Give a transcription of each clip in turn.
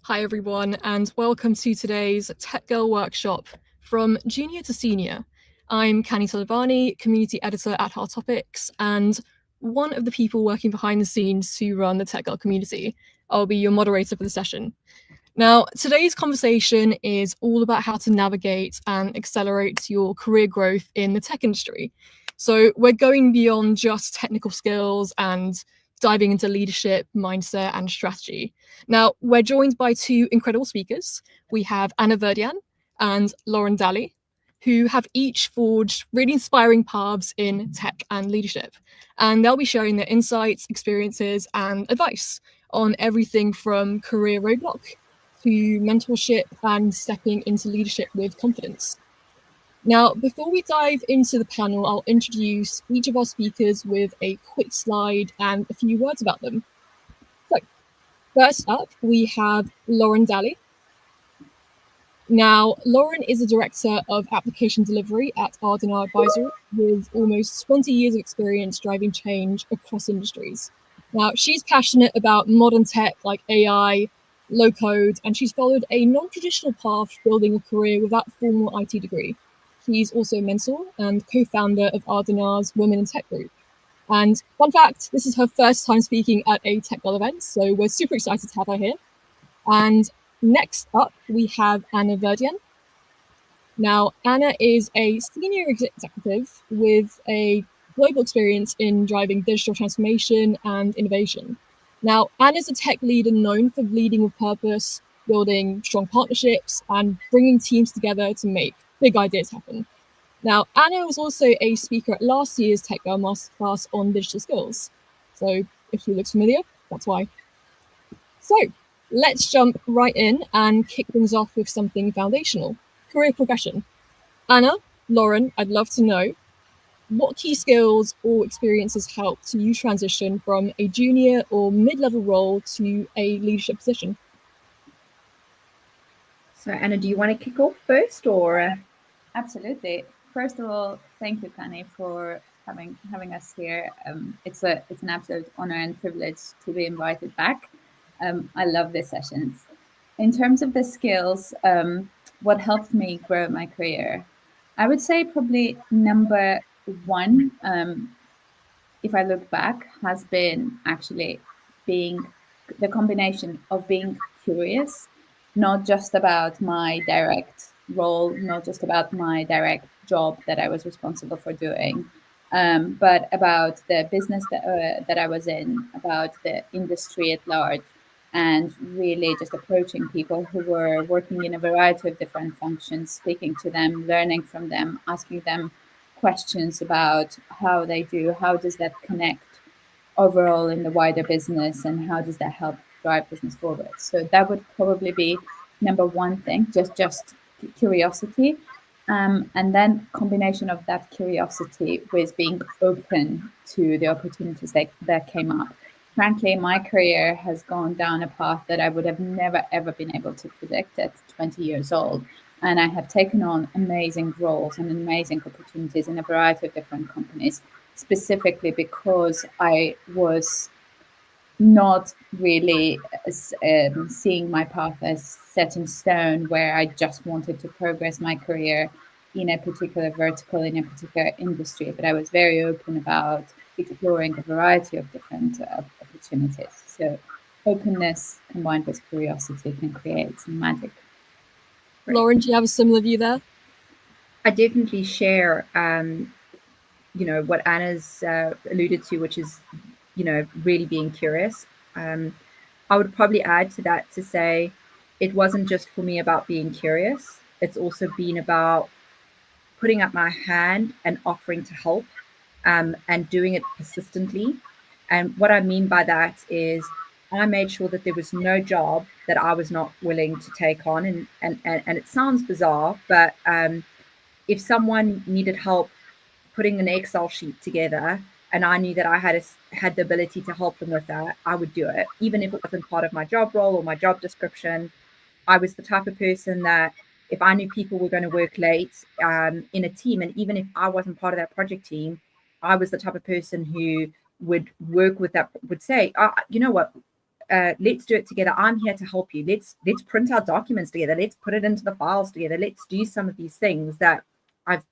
Hi everyone, and welcome to today's Techgirl workshop from junior to senior. I'm Kani Talabani, community editor at Hard Topics, and one of the people working behind the scenes to run the Techgirl community. I'll be your moderator for the session. Now, today's conversation is all about how to navigate and accelerate your career growth in the tech industry. So we're going beyond just technical skills and diving into leadership, mindset, and strategy. Now, we're joined by two incredible speakers. We have Anna Verdian and Lauren Daly, who have each forged really inspiring paths in tech and leadership. And they'll be sharing their insights, experiences, and advice on everything from career roadblock to mentorship and stepping into leadership with confidence. Now, before we dive into the panel, I'll introduce each of our speakers with a quick slide and a few words about them. So, first up, we have Lauren Daly. Now, Lauren is a director of application delivery at Ardenar Advisory with almost 20 years of experience driving change across industries. Now, she's passionate about modern tech like AI, low code, and she's followed a non-traditional path building a career without a formal IT degree. She's also a mentor and co-founder of Ardenar's Women in Tech group. And fun fact, this is her first time speaking at a Techgirl event, so we're super excited to have her here. And next up, we have Anna Verdian. Now, Anna is a senior executive with a global experience in driving digital transformation and innovation. Now, Anna's a tech leader known for leading with purpose, building strong partnerships, and bringing teams together to make big ideas happen. Now, Anna was also a speaker at last year's Techgirl Masterclass on digital skills. So if she looks familiar, that's why. So let's jump right in and kick things off with something foundational, career progression. Anna, Lauren, I'd love to know what key skills or experiences helped you transition from a junior or mid-level role to a leadership position? So Anna, do you want to kick off first or? Absolutely. First of all, thank you, Kani, for having us here. It's an absolute honor and privilege to be invited back. I love these sessions. In terms of the skills, what helped me grow my career, I would say probably number one, if I look back, has been actually being the combination of being curious, not just about my direct role, not just about my direct job that I was responsible for doing, but about the business that I was in, about the industry at large, and really just approaching people who were working in a variety of different functions, speaking to them, learning from them, asking them questions about how they do, how does that connect overall in the wider business, and how does that help drive business forward. So that would probably be number one thing, just curiosity. And then combination of that curiosity with being open to the opportunities that came up. Frankly, my career has gone down a path that I would have never, ever been able to predict at 20 years old. And I have taken on amazing roles and amazing opportunities in a variety of different companies, specifically because I was not really seeing my path as set in stone, where I just wanted to progress my career in a particular vertical, in a particular industry. But I was very open about exploring a variety of different opportunities. So openness combined with curiosity can create some magic. Lauren, do you have a similar view there? I definitely share, what Anna's alluded to, which is, really being curious. I would probably add to that to say it wasn't just for me about being curious. It's also been about putting up my hand and offering to help, and doing it persistently. And what I mean by that is I made sure that there was no job that I was not willing to take on. And it sounds bizarre, but if someone needed help putting an Excel sheet together and I knew that I had the ability to help them with that, I would do it. Even if it wasn't part of my job role or my job description, I was the type of person that if I knew people were going to work late in a team, and even if I wasn't part of that project team, I was the type of person who would work with that, would say, you know what, let's do it together. I'm here to help you. Let's print our documents together. Let's put it into the files together. Let's do some of these things that I've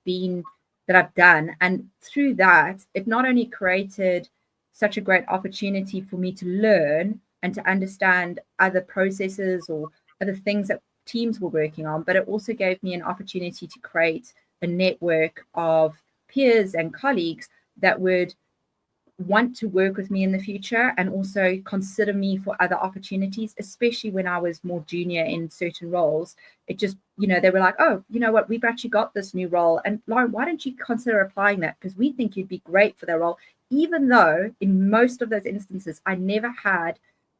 done. And through that, it not only created such a great opportunity for me to learn and to understand other processes or other things that teams were working on, but it also gave me an opportunity to create a network of peers and colleagues that would want to work with me in the future and also consider me for other opportunities, especially when I was more junior in certain roles. It just, they were like, oh, you know what, we've actually got this new role. And Lauren, why don't you consider applying that? Because we think you'd be great for that role. Even though in most of those instances, I never had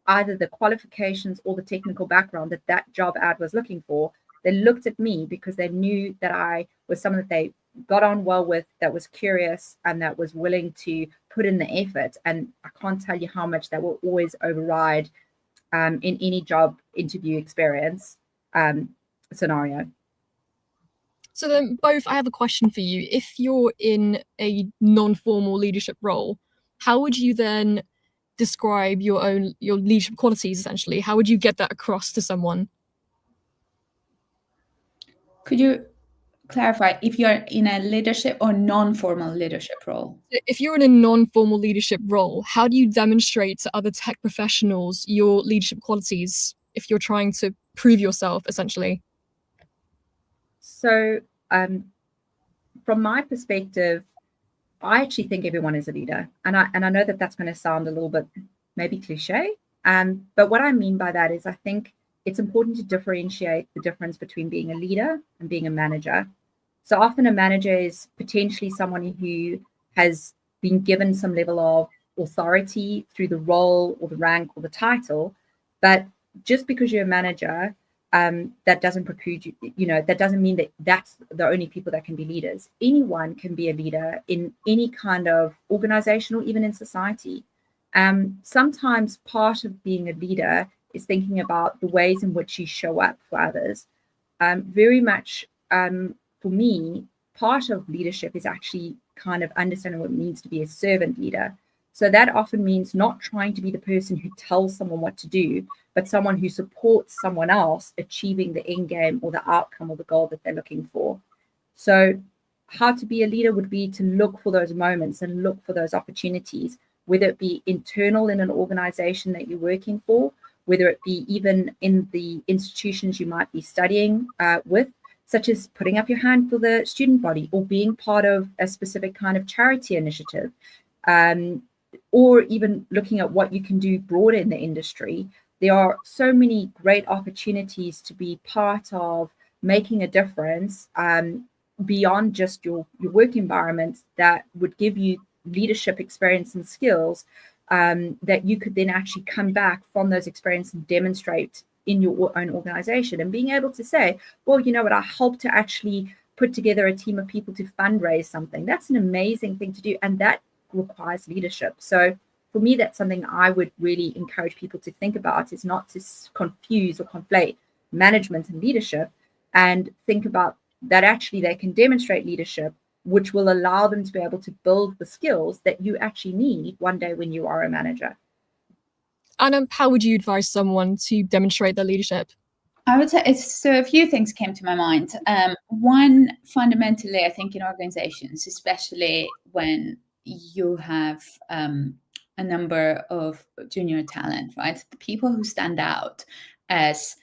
either the qualifications or the technical background that job ad was looking for. They looked at me because they knew that I was someone that they got on well with, that was curious and that was willing to put in the effort. And I can't tell you how much that will always override in any job interview experience scenario. So then both, I have a question for you. If you're in a non-formal leadership role, how would you then describe your leadership qualities, essentially? How would you get that across to someone? Could you clarify if you're in a leadership or non-formal leadership role? If you're in a non-formal leadership role, how do you demonstrate to other tech professionals your leadership qualities if you're trying to prove yourself, essentially? So from my perspective, I actually think everyone is a leader. And I know that that's going to sound a little bit maybe cliche. But what I mean by that is I think it's important to differentiate the difference between being a leader and being a manager. So often a manager is potentially someone who has been given some level of authority through the role or the rank or the title. But just because you're a manager, that doesn't preclude you, that doesn't mean that that's the only people that can be leaders. Anyone can be a leader in any kind of organization or even in society. Sometimes part of being a leader is thinking about the ways in which you show up for others. Very much for me, part of leadership is actually kind of understanding what it means to be a servant leader. So that often means not trying to be the person who tells someone what to do, but someone who supports someone else achieving the end game or the outcome or the goal that they're looking for. So how to be a leader would be to look for those moments and look for those opportunities, whether it be internal in an organization that you're working for, whether it be even in the institutions you might be studying with, such as putting up your hand for the student body or being part of a specific kind of charity initiative, or even looking at what you can do broader in the industry. There are so many great opportunities to be part of making a difference beyond just your work environment that would give you leadership experience and skills that you could then actually come back from those experiences and demonstrate in your own organization. And being able to say, well, you know what, I helped to actually put together a team of people to fundraise something. That's an amazing thing to do. And that requires leadership. So for me, that's something I would really encourage people to think about, is not to confuse or conflate management and leadership, and think about that actually they can demonstrate leadership, which will allow them to be able to build the skills that you actually need one day when you are a manager. And how would you advise someone to demonstrate their leadership? I would say so a few things came to my mind. One, fundamentally, I think in organizations, especially when you have a number of junior talent, right? The people who stand out as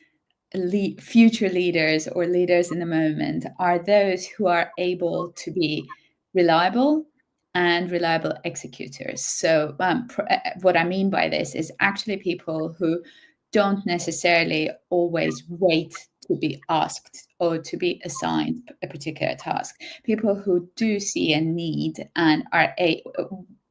future leaders or leaders in the moment are those who are able to be reliable and reliable executors. So what I mean by this is actually people who don't necessarily always wait to be asked or to be assigned a particular task. People who do see a need and are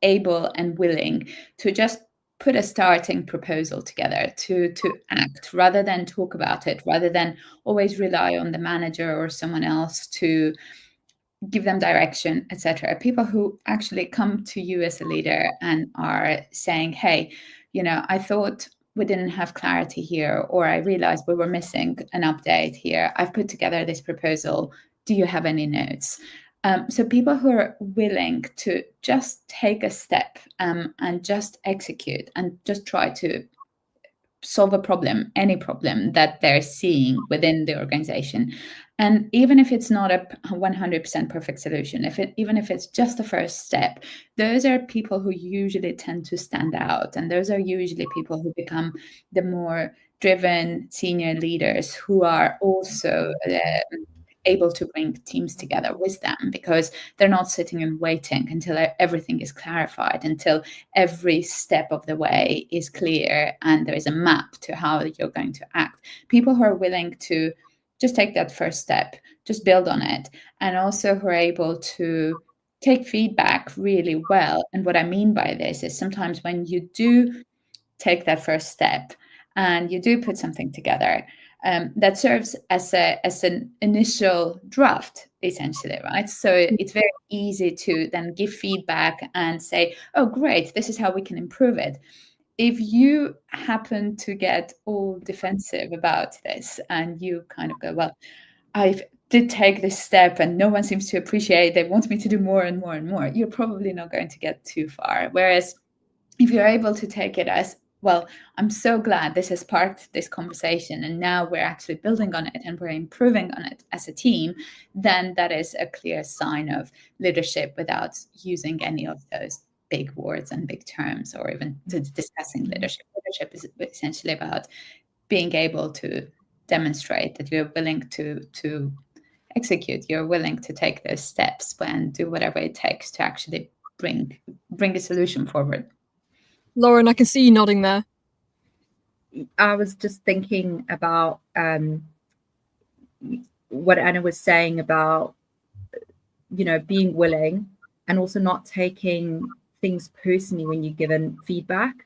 able and willing to just put a starting proposal together, to act rather than talk about it, rather than always rely on the manager or someone else to give them direction, etc. People who actually come to you as a leader and are saying, hey, I thought we didn't have clarity here, or I realized we were missing an update here. I've put together this proposal. Do you have any notes? So people who are willing to just take a step and just execute and just try to solve a problem, any problem that they're seeing within the organization. And even if it's not a 100% perfect solution, even if it's just the first step, those are people who usually tend to stand out. And those are usually people who become the more driven senior leaders who are also able to bring teams together with them, because they're not sitting and waiting until everything is clarified, until every step of the way is clear and there is a map to how you're going to act. People who are willing to just take that first step, just build on it, and also who are able to take feedback really well. And what I mean by this is sometimes when you do take that first step and you do put something together, that serves as an initial draft, essentially, right? So it's very easy to then give feedback and say, oh, great, this is how we can improve it. If you happen to get all defensive about this and you kind of go, well, I did take this step and no one seems to appreciate, they want me to do more and more and more, you're probably not going to get too far. Whereas if you're able to take it as, well, I'm so glad this has sparked this conversation and now we're actually building on it and we're improving on it as a team, then that is a clear sign of leadership without using any of those big words and big terms or even discussing leadership. Leadership is essentially about being able to demonstrate that you're willing to execute, you're willing to take those steps and do whatever it takes to actually bring a solution forward. Lauren, I can see you nodding there. I was just thinking about what Anna was saying about, being willing and also not taking things personally when you're given feedback.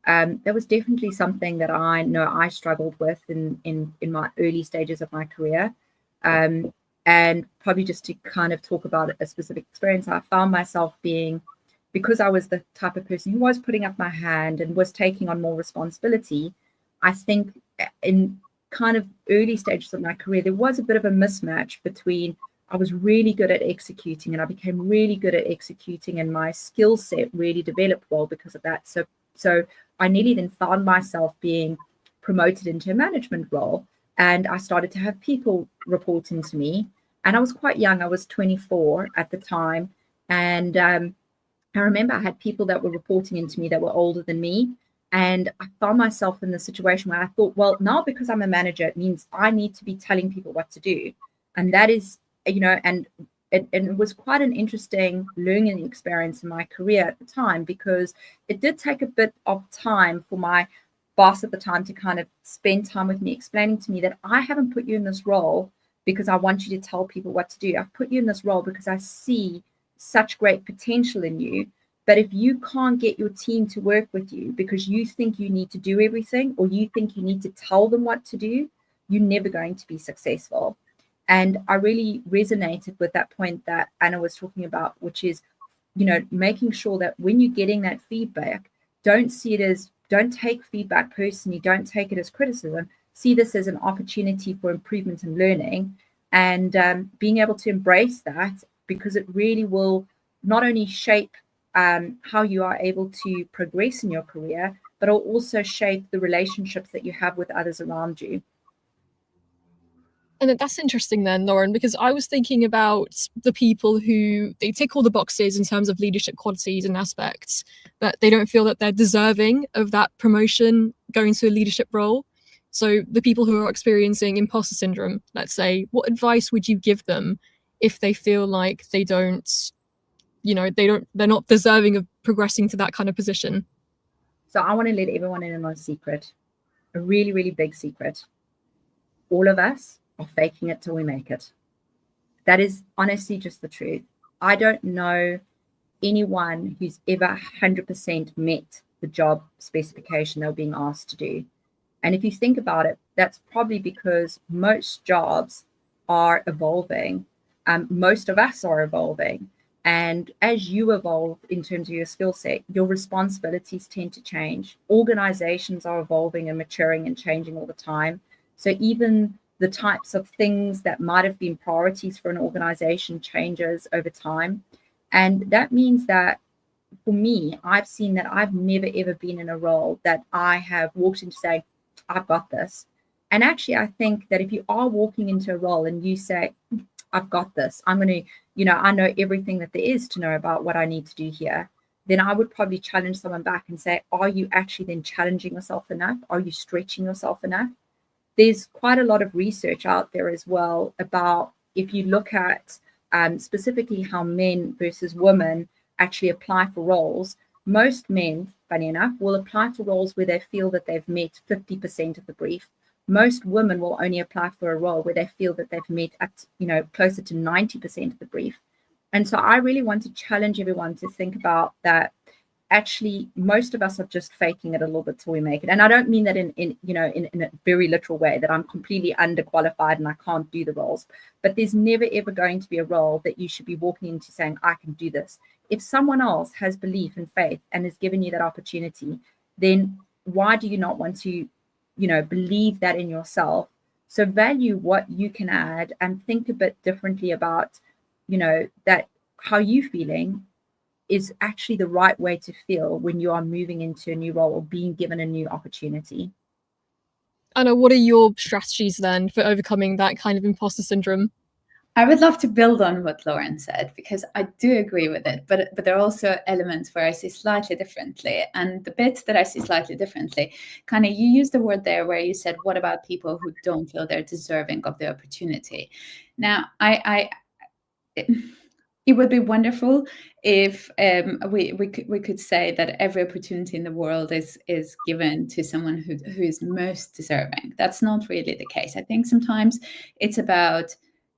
That was definitely something that I know I struggled with in my early stages of my career. And probably just to kind of talk about a specific experience, I found myself being, because I was the type of person who was putting up my hand and was taking on more responsibility, I think in kind of early stages of my career, there was a bit of a mismatch between I was really good at executing and I became really good at executing and my skill set really developed well because of that. So I nearly then found myself being promoted into a management role and I started to have people reporting to me. And I was quite young. I was 24 at the time. And I remember I had people that were reporting into me that were older than me. And I found myself in the situation where I thought, well, now because I'm a manager, it means I need to be telling people what to do. And that is, and it was quite an interesting learning experience in my career at the time, because it did take a bit of time for my boss at the time to kind of spend time with me, explaining to me that I haven't put you in this role because I want you to tell people what to do. I've put you in this role because I see such great potential in you. But if you can't get your team to work with you because you think you need to do everything or you think you need to tell them what to do, you're never going to be successful. And I really resonated with that point that Anna was talking about, which is, making sure that when you're getting that feedback, don't take feedback personally, don't take it as criticism, see this as an opportunity for improvement and learning, and being able to embrace that, because it really will not only shape how you are able to progress in your career, but it'll also shape the relationships that you have with others around you. And that's interesting then, Lauren, because I was thinking about the people who they tick all the boxes in terms of leadership qualities and aspects, but they don't feel that they're deserving of that promotion going to a leadership role. So the people who are experiencing imposter syndrome, let's say, what advice would you give them if they feel like they're not deserving of progressing to that kind of position? So I want to let everyone in on a secret, a really, really big secret. All of us are faking it till we make it. That is honestly just the truth. I don't know anyone who's ever 100% met the job specification they were being asked to do. And if you think about it, that's probably because most jobs are evolving. Most of us are evolving. And as you evolve in terms of your skill set, your responsibilities tend to change. Organizations are evolving and maturing and changing all the time. So even the types of things that might have been priorities for an organization changes over time. And that means that for me, I've seen that I've never, ever been in a role that I have walked into saying, I've got this. And actually, I think that if you are walking into a role and you say, I've got this, I'm going to, I know everything that there is to know about what I need to do here, then I would probably challenge someone back and say, are you actually then challenging yourself enough? Are you stretching yourself enough? There's quite a lot of research out there as well about, if you look at specifically how men versus women actually apply for roles, most men, funny enough, will apply for roles where they feel that they've met 50% of the brief. Most women will only apply for a role where they feel that they've met closer to 90% of the brief. And so I really want to challenge everyone to think about that. Actually, most of us are just faking it a little bit till we make it. And I don't mean that in a very literal way, that I'm completely underqualified and I can't do the roles. But there's never, ever going to be a role that you should be walking into saying, I can do this. If someone else has belief and faith and has given you that opportunity, then why do you not want to, believe that in yourself? So value what you can add and think a bit differently about, that how you feeling is actually the right way to feel when you are moving into a new role or being given a new opportunity. Anna, what are your strategies then for overcoming that kind of imposter syndrome? I would love to build on what Lauren said, because I do agree with it, but there are also elements where I see slightly differently. And the bits that I see slightly differently, kind of, you used the word there where you said, what about people who don't feel they're deserving of the opportunity? Now, it would be wonderful if we could say that every opportunity in the world is given to someone who is most deserving. That's not really the case. I think sometimes it's about,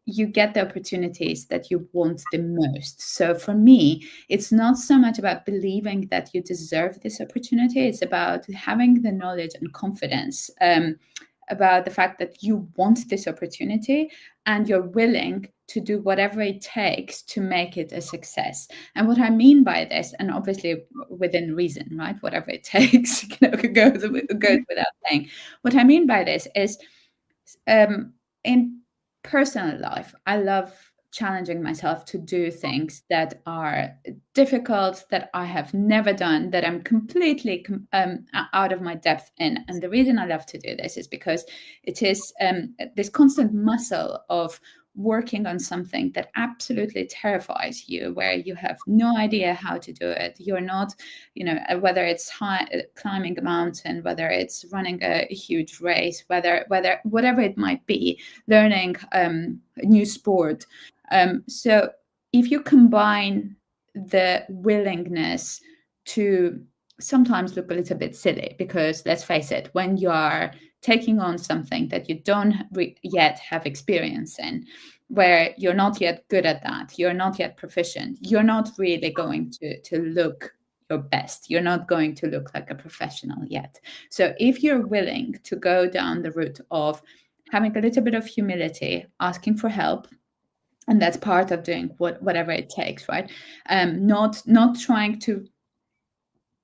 you get the opportunities that you want the most. So for me, it's not so much about believing that you deserve this opportunity. It's about having the knowledge and confidence about the fact that you want this opportunity and you're willing to do whatever it takes to make it a success. And what I mean by this, and obviously within reason, right? Whatever it takes, goes without saying. What I mean by this is, in personal life, I love challenging myself to do things that are difficult, that I have never done, that I'm completely out of my depth in. And the reason I love to do this is because it is this constant muscle of working on something that absolutely terrifies you, where you have no idea how to do it. You're not, whether it's climbing a mountain, whether it's running a huge race, whatever it might be, learning a new sport. So if you combine the willingness to sometimes look a little bit silly, because let's face it, when you are taking on something that you don't yet have experience in, where you're not yet good at that, you're not yet proficient, you're not really going to look your best. You're not going to look like a professional yet. So if you're willing to go down the route of having a little bit of humility, asking for help, and that's part of doing whatever it takes, right? Not trying to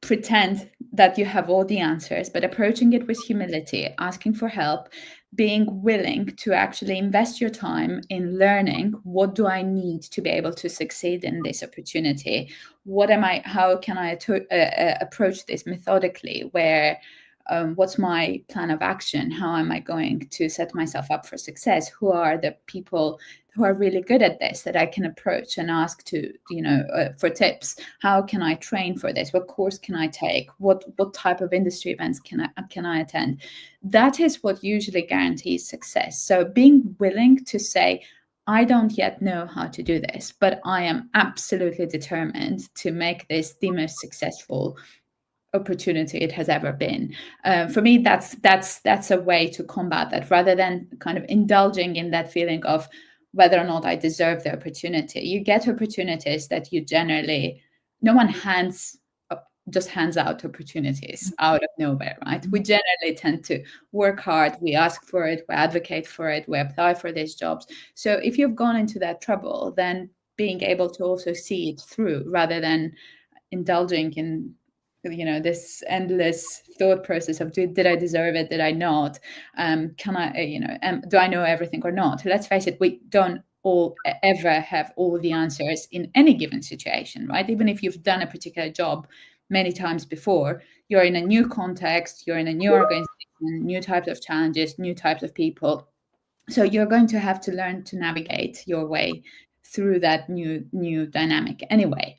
pretend that you have all the answers, but approaching it with humility, asking for help, being willing to actually invest your time in learning, what do I need to be able to succeed in this opportunity? How can I approach this methodically, where what's my plan of action? How am I going to set myself up for success? Who are the people who are really good at this that I can approach and ask to, for tips? How can I train for this? What course can I take? What type of industry events can I attend? That is what usually guarantees success. So being willing to say, I don't yet know how to do this, but I am absolutely determined to make this the most successful opportunity it has ever been. For me, that's a way to combat that, rather than kind of indulging in that feeling of whether or not I deserve the opportunity. You get opportunities that you generally, no one just hands out opportunities out of nowhere, right? We generally tend to work hard, we ask for it, we advocate for it, we apply for these jobs. So if you've gone into that trouble, then being able to also see it through, rather than indulging in this endless thought process of did I deserve it, did I not, can I do I know everything or not? Let's face it, we don't all ever have all the answers in any given situation, right? Even if you've done a particular job many times before, you're in a new context, you're in a new organization, new types of challenges, new types of people. So you're going to have to learn to navigate your way through that new dynamic anyway.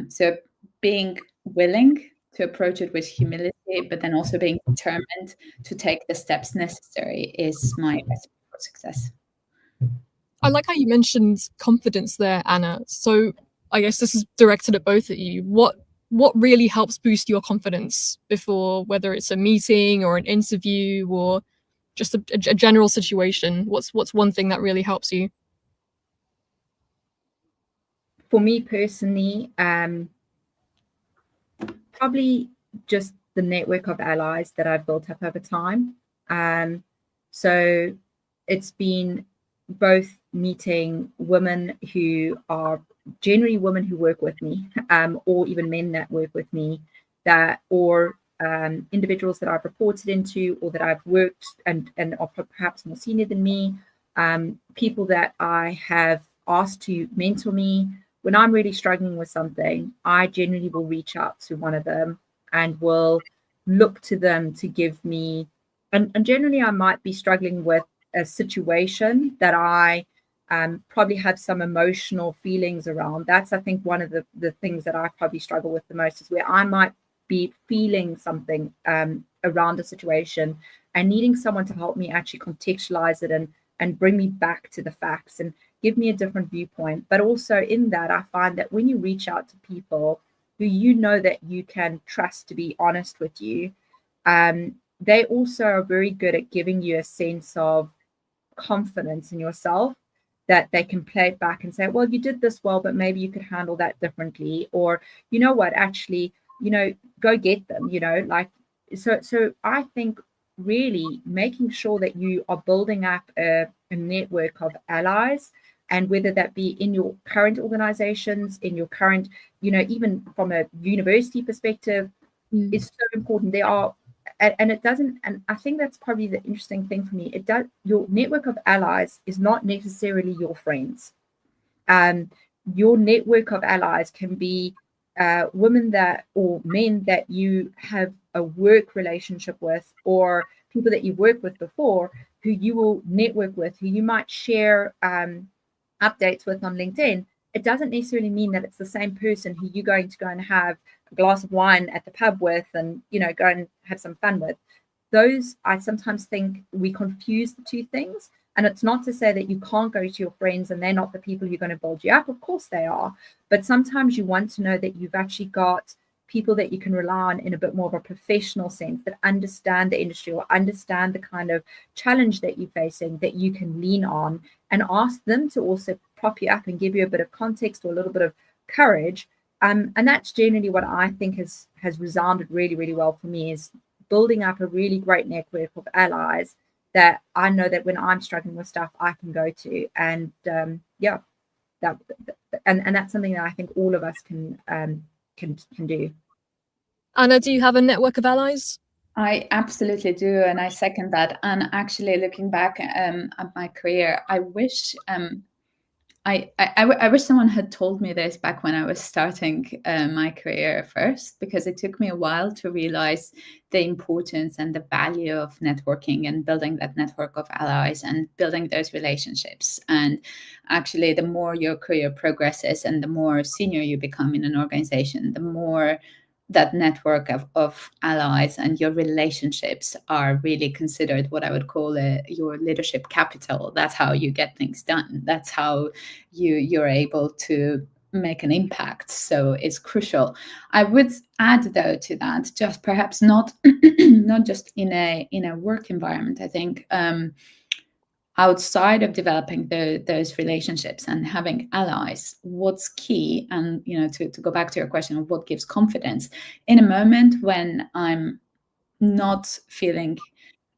So being willing to approach it with humility, but then also being determined to take the steps necessary is my recipe for success. I like how you mentioned confidence there, Anna. So I guess this is directed at both of you. What really helps boost your confidence before, whether it's a meeting or an interview or just a general situation? What's one thing that really helps you? For me personally, probably just the network of allies that I've built up over time. So it's been both meeting women who are generally women who work with me, or even men that work with me, or individuals that I've reported into or that I've worked and are perhaps more senior than me, people that I have asked to mentor me. When I'm really struggling with something, I generally will reach out to one of them and will look to them to give me, and generally I might be struggling with a situation that I probably have some emotional feelings around. That's, I think, one of the things that I probably struggle with the most, is where I might be feeling something around a situation and needing someone to help me actually contextualize it and bring me back to the facts and give me a different viewpoint. But also in that, I find that when you reach out to people who you know that you can trust to be honest with you, they also are very good at giving you a sense of confidence in yourself, that they can play it back and say, well, you did this well, but maybe you could handle that differently. Or, you know what, actually, go get them, like, so I think really making sure that you are building up a network of allies, and whether that be in your current organizations, in your current, even from a university perspective, is so important. There are, and it doesn't, and I think that's probably the interesting thing for me. Your network of allies is not necessarily your friends. Your network of allies can be women or men that you have a work relationship with, or people that you've worked with before, who you will network with, who you might share updates with on LinkedIn. It doesn't necessarily mean that it's the same person who you're going to go and have a glass of wine at the pub with and, go and have some fun with. Those, I sometimes think we confuse the two things. And it's not to say that you can't go to your friends and they're not the people who are going to build you up. Of course they are. But sometimes you want to know that you've actually got people that you can rely on in a bit more of a professional sense, that understand the industry or understand the kind of challenge that you're facing, that you can lean on and ask them to also prop you up and give you a bit of context or a little bit of courage. And that's generally what I think has resounded really, really well for me, is building up a really great network of allies that I know that when I'm struggling with stuff, I can go to. And and that's something that I think all of us can do. Anna, do you have a network of allies? I absolutely do, and I second that. And actually, looking back at my career, I wish I wish someone had told me this back when I was starting my career first, because it took me a while to realize the importance and the value of networking and building that network of allies and building those relationships. And actually, the more your career progresses and the more senior you become in an organization, the more that network of allies and your relationships are really considered what I would call your leadership capital. That's how you get things done. That's how you're able to make an impact. So it's crucial. I would add though to that, just perhaps not not just in a work environment. I think outside of developing those relationships and having allies, what's key, and to go back to your question of what gives confidence, in a moment when I'm not feeling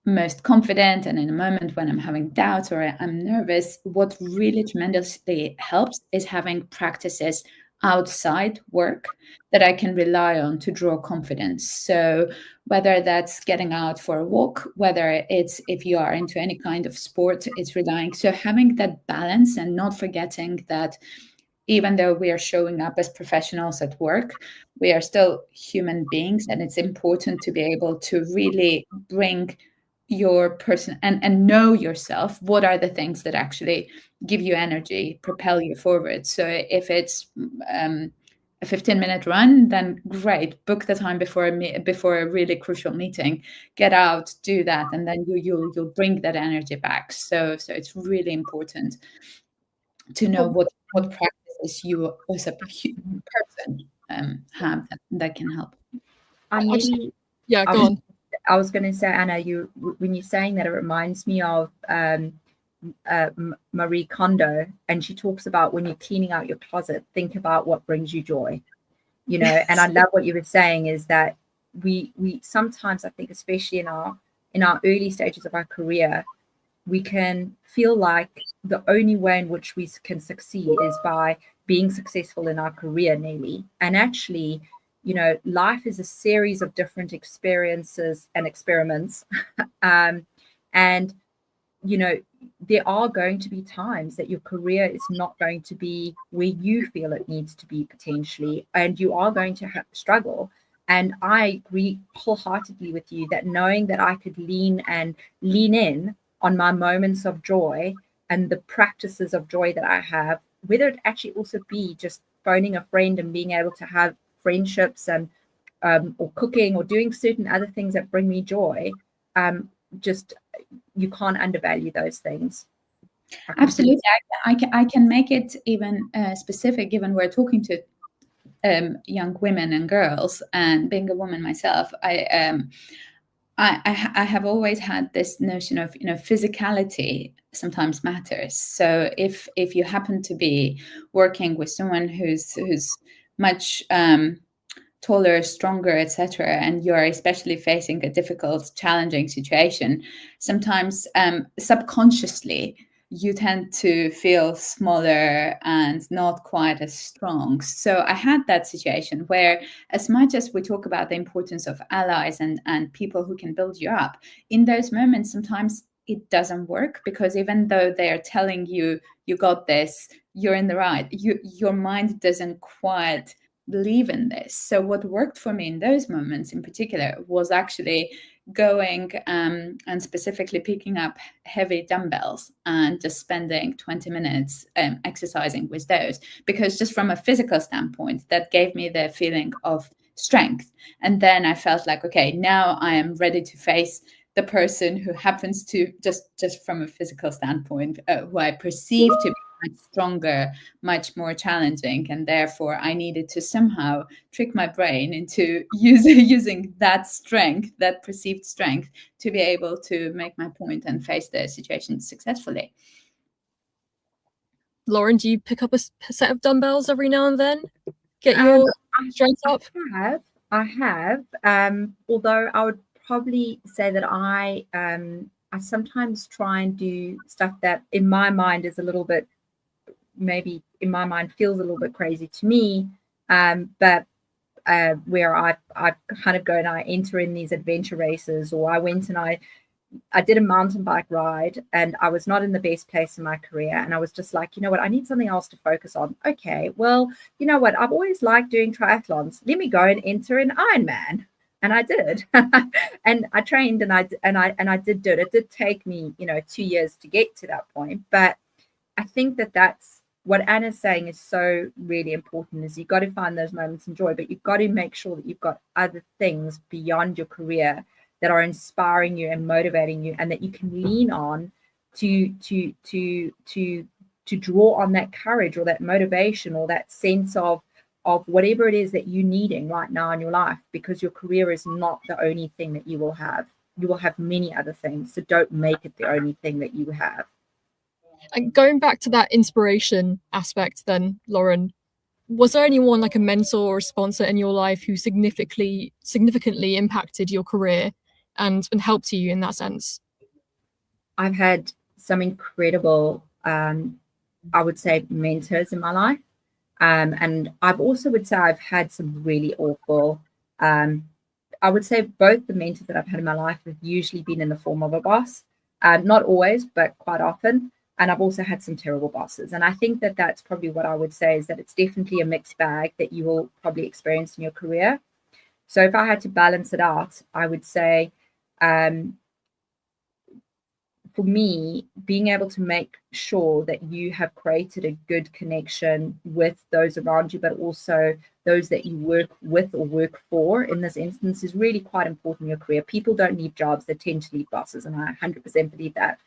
most confident and in a moment when I'm having doubts or I'm nervous, what really tremendously helps is having practices outside work that I can rely on to draw confidence. So whether that's getting out for a walk, whether it's, if you are into any kind of sport, it's relying. So having that balance and not forgetting that even though we are showing up as professionals at work, we are still human beings, and it's important to be able to really bring your person and know yourself. What are the things that actually give you energy, propel you forward? So if it's a 15-minute run, then great, book the time before a really crucial meeting, get out, do that, and then you'll bring that energy back. So it's really important to know what practices you as a person have that can help. Yeah, go on. I was going to say, Anna, when you're saying that, it reminds me of Marie Kondo, and she talks about when you're cleaning out your closet, think about what brings you joy, And I love what you were saying is that we sometimes, I think, especially in our early stages of our career, we can feel like the only way in which we can succeed is by being successful in our career, nearly. And actually, life is a series of different experiences and experiments. And, there are going to be times that your career is not going to be where you feel it needs to be potentially, and you are going to struggle. And I agree wholeheartedly with you that knowing that I could lean in on my moments of joy and the practices of joy that I have, whether it actually also be just phoning a friend and being able to have friendships and or cooking or doing certain other things that bring me joy, just you can't undervalue those things. Absolutely. I can make it even specific, given we're talking to young women and girls, and being a woman myself, I have always had this notion of physicality sometimes matters. So if you happen to be working with someone who's much taller, stronger, etc., and you're especially facing a difficult, challenging situation, sometimes subconsciously you tend to feel smaller and not quite as strong. So I had that situation where, as much as we talk about the importance of allies and people who can build you up, in those moments, sometimes it doesn't work, because even though they are telling you, you got this, you're in the right, your mind doesn't quite believe in this. So what worked for me in those moments in particular was actually going and specifically picking up heavy dumbbells and just spending 20 minutes exercising with those, because just from a physical standpoint, that gave me the feeling of strength. And then I felt like, okay, now I am ready to face the person who happens to just from a physical standpoint, who I perceive to be much stronger, much more challenging, and therefore I needed to somehow trick my brain into using that strength, that perceived strength, to be able to make my point and face the situation successfully. Lauren, do you pick up a set of dumbbells every now and then? Get your strength up? I have. Although I would probably say that I sometimes try and do stuff that in my mind is a little bit, maybe in my mind feels a little bit crazy to me, but where I kind of go and I enter in these adventure races, or I went and I did a mountain bike ride, and I was not in the best place in my career, and I was just like, you know what, I need something else to focus on. Okay, well, you know what, I've always liked doing triathlons. Let me go and enter an Ironman. And I did. And I trained and I did do it. It did take me 2 years to get to that point, but I think that that's what Anna's saying is so really important, is you've got to find those moments of joy, but you've got to make sure that you've got other things beyond your career that are inspiring you and motivating you, and that you can lean on to draw on that courage or that motivation or that sense of whatever it is that you're needing right now in your life, because your career is not the only thing that you will have. You will have many other things, so don't make it the only thing that you have. And going back to that inspiration aspect then, Lauren, was there anyone like a mentor or a sponsor in your life who significantly impacted your career and helped you in that sense? I've had some incredible, I would say, mentors in my life. And I've also would say I've had some really awful, I would say both the mentors that I've had in my life have usually been in the form of a boss. Not always, but quite often. And I've also had some terrible bosses. And I think that that's probably what I would say, is that it's definitely a mixed bag that you will probably experience in your career. So if I had to balance it out, I would say for me, being able to make sure that you have created a good connection with those around you, but also those that you work with or work for in this instance, is really quite important in your career. People don't leave jobs, they tend to leave bosses, and I 100% believe that.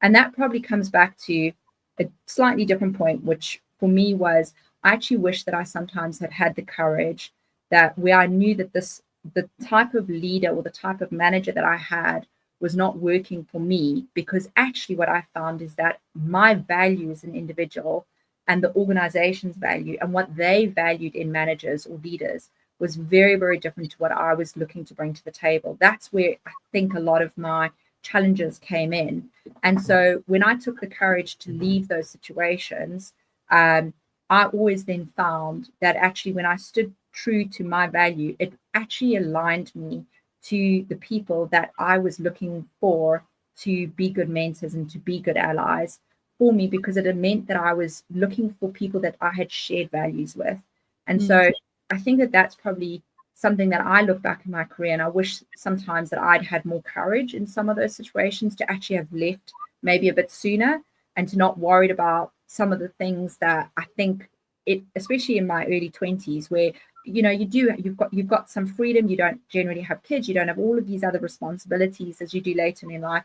And that probably comes back to a slightly different point, which for me was, I actually wish that I sometimes had had the courage that where I knew that the type of leader or the type of manager that I had was not working for me, because actually what I found is that my value as an individual and the organization's value and what they valued in managers or leaders was very, very different to what I was looking to bring to the table. That's where I think a lot of my challenges came in. And so when I took the courage to leave those situations, I always then found that actually when I stood true to my value, it actually aligned me to the people that I was looking for to be good mentors and to be good allies for me, because it had meant that I was looking for people that I had shared values with. And so I think that that's probably something that I look back in my career, and I wish sometimes that I'd had more courage in some of those situations to actually have left maybe a bit sooner, and to not worried about some of the things that I think it, especially in my early 20s, where you've got some freedom, you don't generally have kids, you don't have all of these other responsibilities as you do later in life.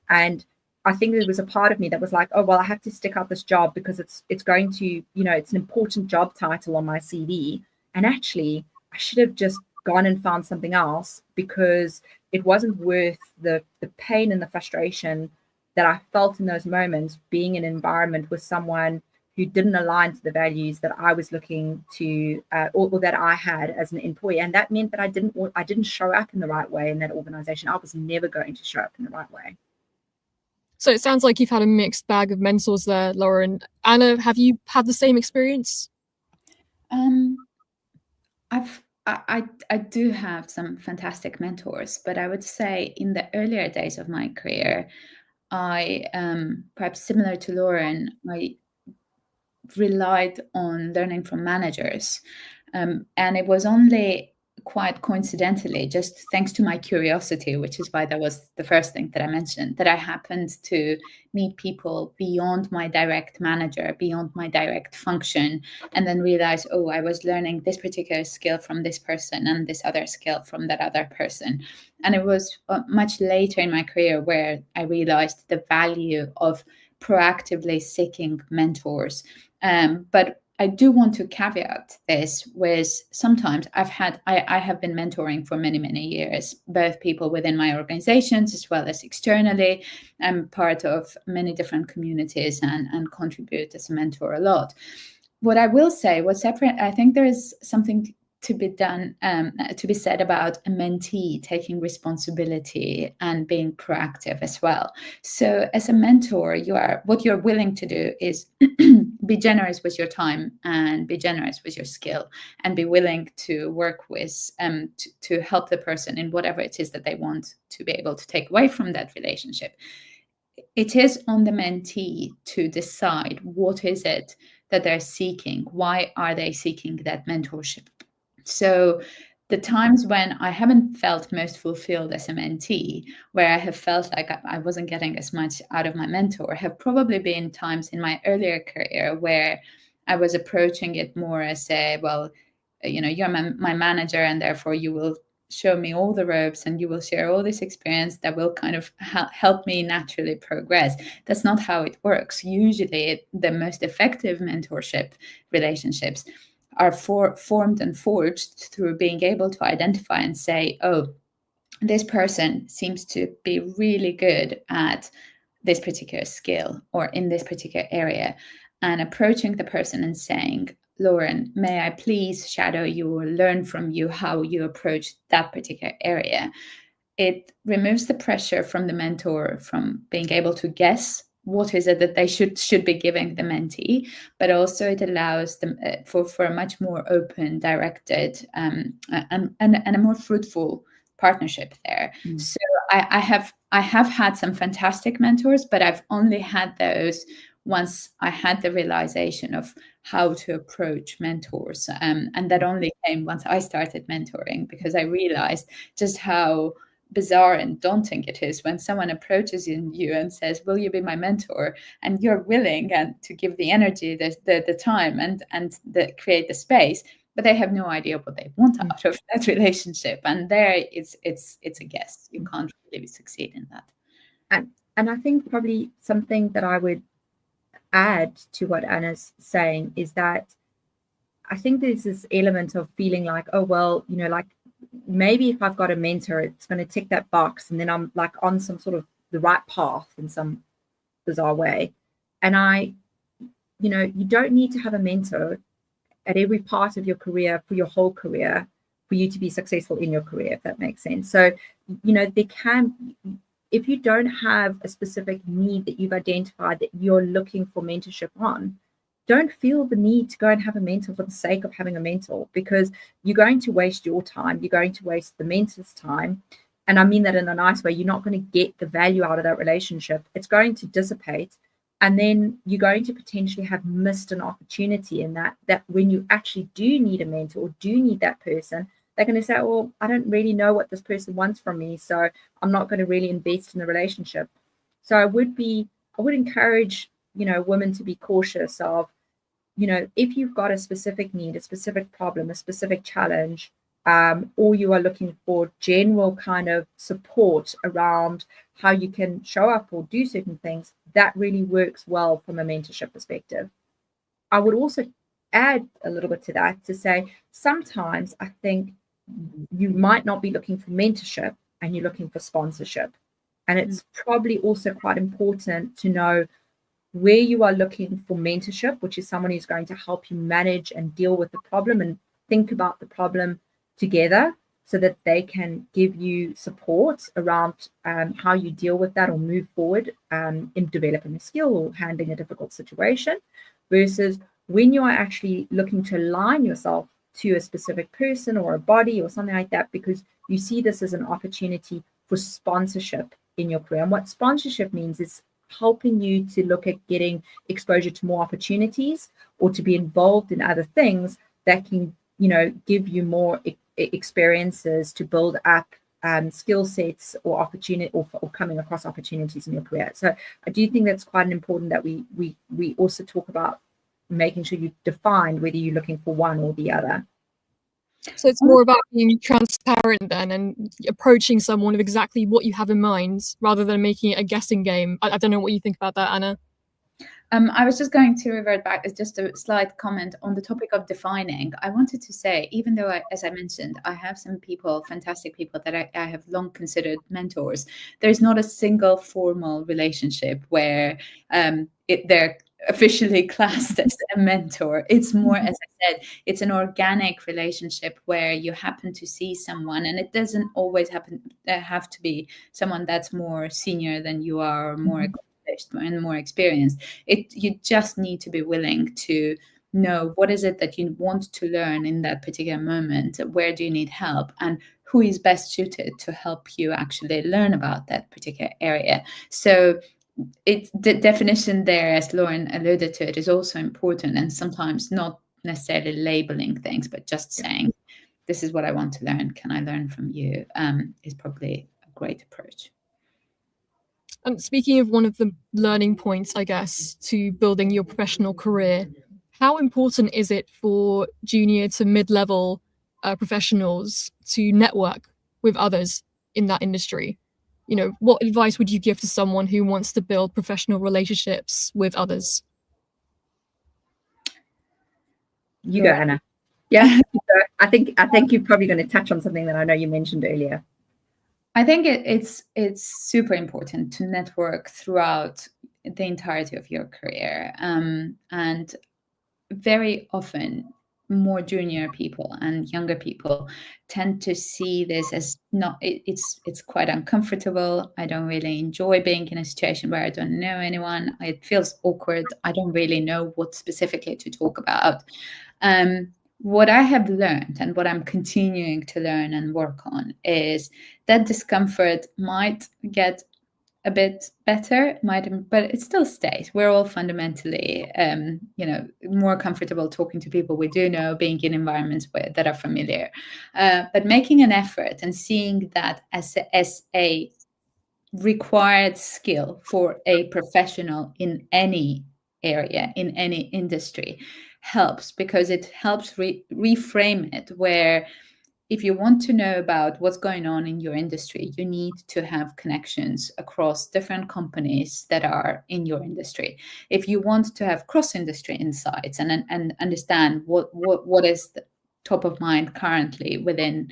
And I think there was a part of me that was like, oh well, I have to stick out this job because it's going to, it's an important job title on my CV. And actually I should have just gone and found something else, because it wasn't worth the pain and the frustration that I felt in those moments, being in an environment with someone who didn't align to the values that I was looking to, or that I had as an employee. And that meant that I didn't show up in the right way in that organization. I was never going to show up in the right way. So it sounds like you've had a mixed bag of mentors there, Lauren. Anna, have you had the same experience? I do have some fantastic mentors, but I would say in the earlier days of my career, I perhaps similar to Lauren, I relied on learning from managers, and it was only quite coincidentally, just thanks to my curiosity, which is why that was the first thing that I mentioned, that I happened to meet people beyond my direct manager, beyond my direct function, and then realize, oh, I was learning this particular skill from this person and this other skill from that other person. And it was much later in my career where I realized the value of proactively seeking mentors. But I do want to caveat this with, sometimes I have been mentoring for many, many years, both people within my organizations as well as externally. I'm part of many different communities and contribute as a mentor a lot. What I will say, what's separate, I think there is something to be done, to be said about a mentee taking responsibility and being proactive as well. So as a mentor, what you're willing to do is be generous with your time and be generous with your skill, and be willing to work with to help the person in whatever it is that they want to be able to take away from that relationship. It is on the mentee to decide what is it that they're seeking. Why are they seeking that mentorship? So the times when I haven't felt most fulfilled as a mentee, where I have felt like I wasn't getting as much out of my mentor, have probably been times in my earlier career where I was approaching it more as well, you're my manager, and therefore you will show me all the ropes and you will share all this experience that will kind of help me naturally progress. That's not how it works. Usually the most effective mentorship relationships are formed and forged through being able to identify and say, oh, this person seems to be really good at this particular skill or in this particular area, and approaching the person and saying, Lauren, may I please shadow you or learn from you how you approach that particular area? It removes the pressure from the mentor from being able to guess what is it that they should be giving the mentee, but also it allows them for a much more open, directed, and a more fruitful partnership there. So I have had some fantastic mentors, but I've only had those once I had the realization of how to approach mentors, and that only came once I started mentoring, because I realized just how bizarre and daunting it is when someone approaches you and says, will you be my mentor? And you're willing and to give the energy, the time, and create the space, but they have no idea what they want out of that relationship. And there it's a guess. You can't really succeed in that. And I think probably something that I would add to what Anna's saying is that I think there's this element of feeling like, oh, well, like maybe if I've got a mentor, it's going to tick that box, and then I'm like on some sort of the right path in some bizarre way. And you don't need to have a mentor at every part of your career for your whole career for you to be successful in your career, if that makes sense. So, if you don't have a specific need that you've identified that you're looking for mentorship on, don't feel the need to go and have a mentor for the sake of having a mentor, because you're going to waste your time. You're going to waste the mentor's time. And I mean that in a nice way. You're not going to get the value out of that relationship. It's going to dissipate. And then you're going to potentially have missed an opportunity in that when you actually do need a mentor or do need that person, they're going to say, well, I don't really know what this person wants from me, so I'm not going to really invest in the relationship. So I would encourage, women to be cautious of, if you've got a specific need, a specific problem, a specific challenge, or you are looking for general kind of support around how you can show up or do certain things, that really works well from a mentorship perspective. I would also add a little bit to that to say, sometimes I think you might not be looking for mentorship and you're looking for sponsorship. And it's probably also quite important to know where you are looking for mentorship, which is someone who's going to help you manage and deal with the problem and think about the problem together, so that they can give you support around how you deal with that or move forward in developing a skill or handling a difficult situation, versus when you are actually looking to align yourself to a specific person or a body or something like that, because you see this as an opportunity for sponsorship in your career. And what sponsorship means is helping you to look at getting exposure to more opportunities or to be involved in other things that can, give you more experiences to build up skill sets or opportunity or coming across opportunities in your career. So I do think that's quite important that we also talk about making sure you define whether you're looking for one or the other. So it's more about being transparent then and approaching someone with exactly what you have in mind rather than making it a guessing game. I don't know what you think about that, Anna. I was just going to revert back as just a slight comment on the topic of defining. I wanted to say, even though, as I mentioned, I have some people, fantastic people that I have long considered mentors, there's not a single formal relationship where they're officially classed as a mentor. It's more, as I said, it's an organic relationship where you happen to see someone, and it doesn't always have to be someone that's more senior than you are or more and more experienced. You just need to be willing to know what is it that you want to learn in that particular moment, where do you need help, and who is best suited to help you actually learn about that particular area. So it's the definition there, as Lauren alluded to, it is also important, and sometimes not necessarily labeling things, but just saying, this is what I want to learn, can I learn from you, is probably a great approach. And speaking of one of the learning points, I guess, to building your professional career, how important is it for junior to mid-level professionals to network with others in that industry? What advice would you give to someone who wants to build professional relationships with others? You go, Anna. Yeah, I think you're probably going to touch on something that I know you mentioned earlier. I think it's super important to network throughout the entirety of your career, and very often more junior people and younger people tend to see this as not. It's quite uncomfortable. I don't really enjoy being in a situation where I don't know anyone. It feels awkward. I don't really know what specifically to talk about. What I have learned and what I'm continuing to learn and work on is that discomfort might get a bit better, but it still stays. We're all fundamentally, more comfortable talking to people we do know, being in environments that are familiar. But making an effort and seeing that as a required skill for a professional in any area, in any industry, helps, because it helps reframe it, where if you want to know about what's going on in your industry, you need to have connections across different companies that are in your industry. If you want to have cross-industry insights and understand what is the top of mind currently within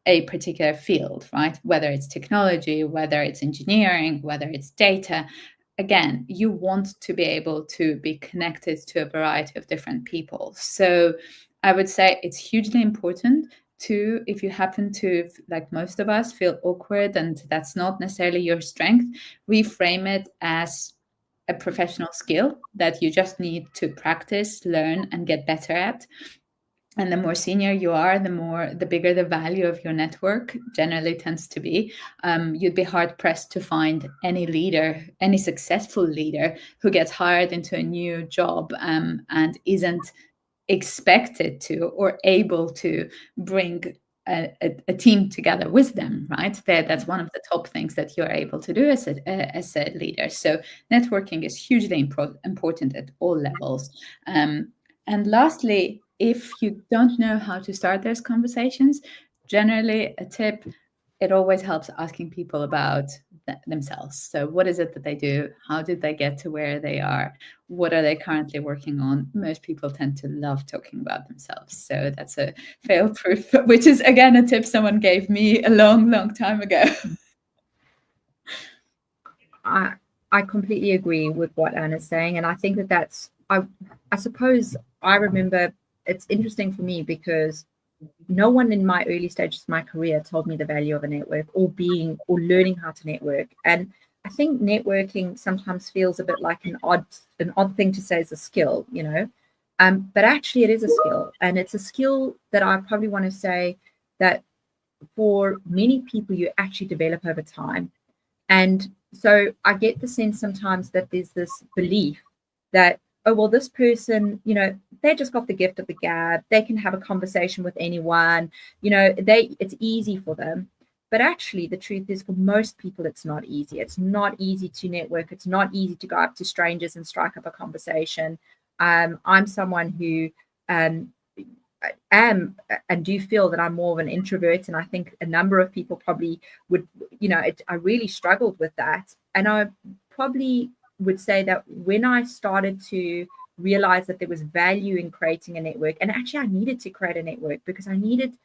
a particular field, right? Whether it's technology, whether it's engineering, whether it's data, again, you want to be able to be connected to a variety of different people. So I would say it's hugely important to, if you happen to, like most of us, feel awkward and that's not necessarily your strength, reframe it as a professional skill that you just need to practice, learn, and get better at. And the more senior you are, the bigger the value of your network generally tends to be. You'd be hard pressed to find any leader, any successful leader, who gets hired into a new job and isn't expected to or able to bring a team together with them, right? That's one of the top things that you're able to do as a leader. So networking is hugely important at all levels. And lastly, if you don't know how to start those conversations, generally a tip, it always helps asking people about themselves. So what is it that they do? How did they get to where they are? What are they currently working on? Most people tend to love talking about themselves. So that's a fail proof, which is, again, a tip someone gave me a long, long time ago. I completely agree with what Anna's saying. And I think that's, I suppose I remember, it's interesting for me because no one in my early stages of my career told me the value of a network or learning how to network. And I think networking sometimes feels a bit like an odd thing to say is a skill, but actually it is a skill, and it's a skill that I probably want to say that for many people you actually develop over time. And so I get the sense sometimes that there's this belief that, oh, well, this person, they just got the gift of the gab. They can have a conversation with anyone, it's easy for them. But actually, the truth is, for most people, it's not easy. It's not easy to network. It's not easy to go up to strangers and strike up a conversation. I'm someone who am and do feel that I'm more of an introvert, and I think a number of people probably would, I really struggled with that. And I probably would say that when I started to realize that there was value in creating a network, and actually I needed to create a network because I needed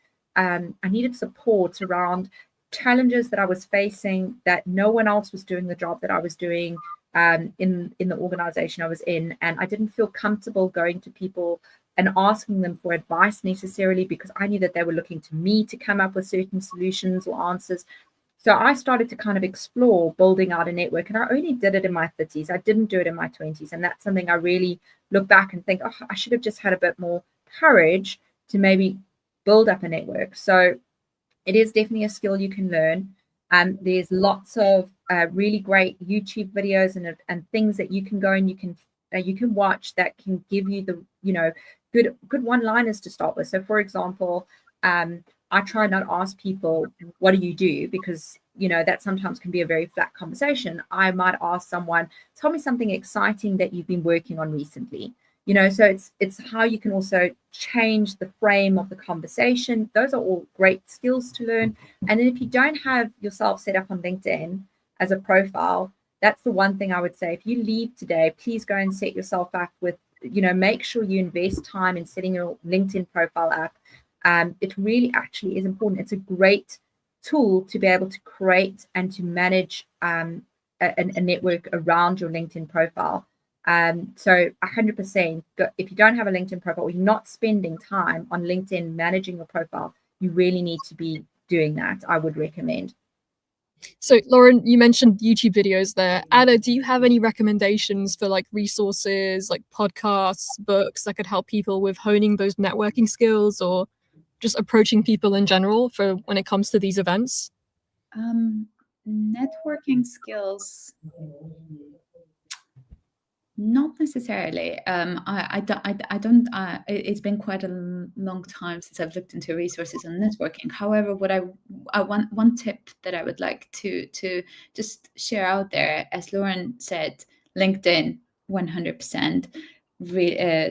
support around challenges that I was facing, that no one else was doing the job that I was doing in the organization I was in. And I didn't feel comfortable going to people and asking them for advice necessarily, because I knew that they were looking to me to come up with certain solutions or answers. So I started to kind of explore building out a network, and I only did it in my 30s. I didn't do it in my 20s. And that's something I really look back and think, oh, I should have just had a bit more courage to maybe build up a network. So it is definitely a skill you can learn. There's lots of really great YouTube videos and things that you can go and you can watch that can give you the, good one-liners to start with. So for example, I try not to ask people, what do you do? Because, that sometimes can be a very flat conversation. I might ask someone, tell me something exciting that you've been working on recently. So it's how you can also change the frame of the conversation. Those are all great skills to learn. And then if you don't have yourself set up on LinkedIn as a profile, that's the one thing I would say. If you leave today, please go and set yourself up with, make sure you invest time in setting your LinkedIn profile up. It really actually is important. It's a great tool to be able to create and to manage a network around your LinkedIn profile. So 100%, if you don't have a LinkedIn profile, or you're not spending time on LinkedIn managing your profile, you really need to be doing that. I would recommend. So Lauren, you mentioned YouTube videos there. Anna, do you have any recommendations for like resources, like podcasts, books that could help people with honing those networking skills or just approaching people in general for when it comes to these events? networking skills, not necessarily. It's been quite a long time since I've looked into resources on networking. However, what I want one tip that I would like to just share out there, as Lauren said, LinkedIn, 100%.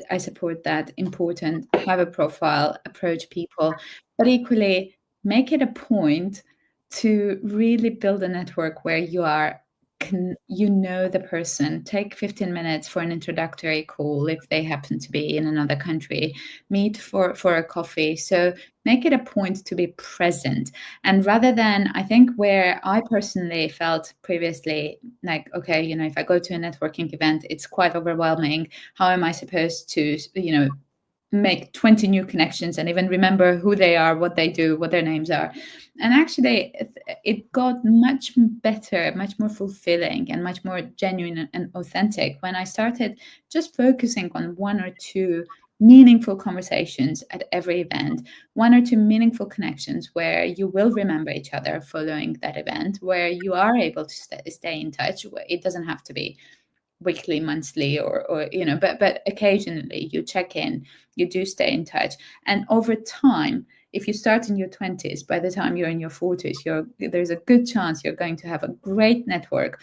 I support that. Important. Have a profile, approach people, but equally make it a point to really build a network where you know the person. Take 15 minutes for an introductory call if they happen to be in another country. Meet for a coffee. So make it a point to be present. And rather than, I think where I personally felt previously, like, okay, if I go to a networking event, it's quite overwhelming. How am I supposed to, make 20 new connections and even remember who they are, what they do, what their names are? And actually it got much better, much more fulfilling, and much more genuine and authentic when I started just focusing on one or two meaningful conversations at every event, one or two meaningful connections where you will remember each other following that event, where you are able to stay in touch. It doesn't have to be weekly, monthly, or but occasionally you check in, you do stay in touch. And over time, if you start in your 20s, by the time you're in your 40s, there's a good chance you're going to have a great network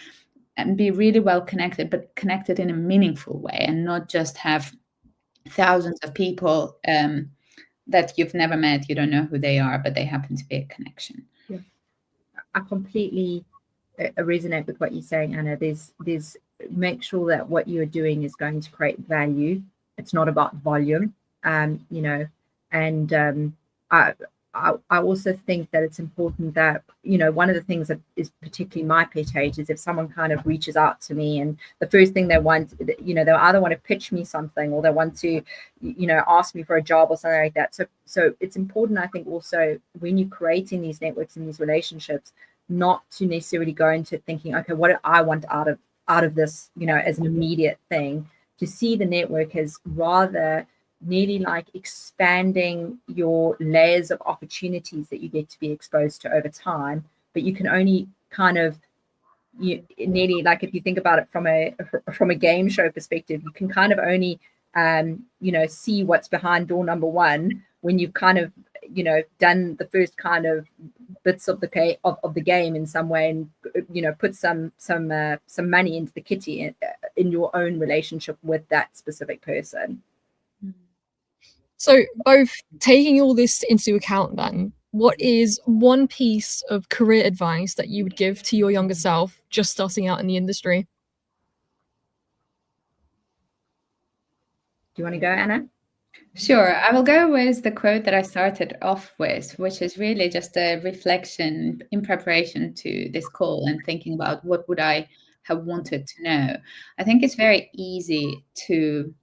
and be really well connected, but connected in a meaningful way, and not just have thousands of people that you've never met, you don't know who they are, but they happen to be a connection. Yeah, I completely resonate with what you're saying, Anna. There's make sure that what you're doing is going to create value. It's not about volume, and I also think that it's important that, one of the things that is particularly my pet hate is if someone kind of reaches out to me and the first thing they want, they'll either want to pitch me something, or they want to, ask me for a job or something like that. So it's important, I think, also when you're creating these networks and these relationships, not to necessarily go into thinking, okay, what do I want out of this, as an immediate thing, to see the network as rather nearly like expanding your layers of opportunities that you get to be exposed to over time. But you can only kind of, nearly like, if you think about it from a game show perspective, you can kind of only see what's behind door number one when you've kind of done the first kind of bits of the game in some way, and put some money into the kitty in your own relationship with that specific person. So, both taking all this into account, then, what is one piece of career advice that you would give to your younger self just starting out in the industry? Do you want to go, Anna? Sure. I will go with the quote that I started off with, which is really just a reflection in preparation to this call and thinking about what would I have wanted to know. I think it's very easy to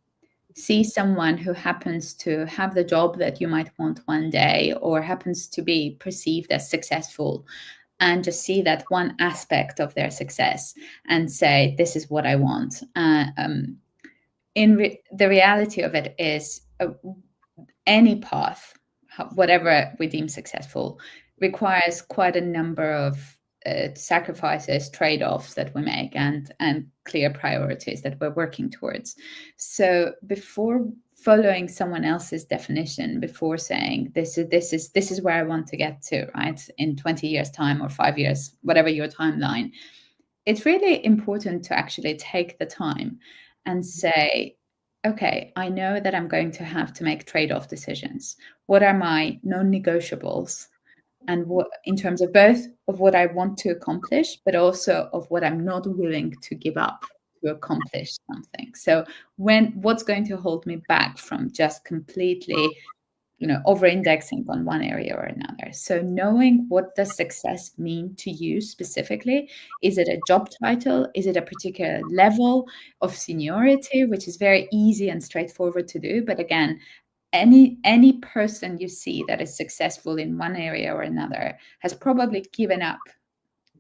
see someone who happens to have the job that you might want one day, or happens to be perceived as successful, and just see that one aspect of their success and say, this is what I want. The reality of it is any path, whatever we deem successful, requires quite a number of sacrifices, trade-offs that we make, and clear priorities that we're working towards. So before following someone else's definition, before saying this is where I want to get to, right, in 20 years time or 5 years, whatever your timeline, it's really important to actually take the time and say, okay, I know that I'm going to have to make trade-off decisions. What are my non-negotiables? And what, in terms of both of what I want to accomplish, but also of what I'm not willing to give up to accomplish something. So what's going to hold me back from just completely, over-indexing on one area or another. So knowing what does success mean to you specifically. Is it a job title? Is it a particular level of seniority, which is very easy and straightforward to do? But again, any person you see that is successful in one area or another has probably given up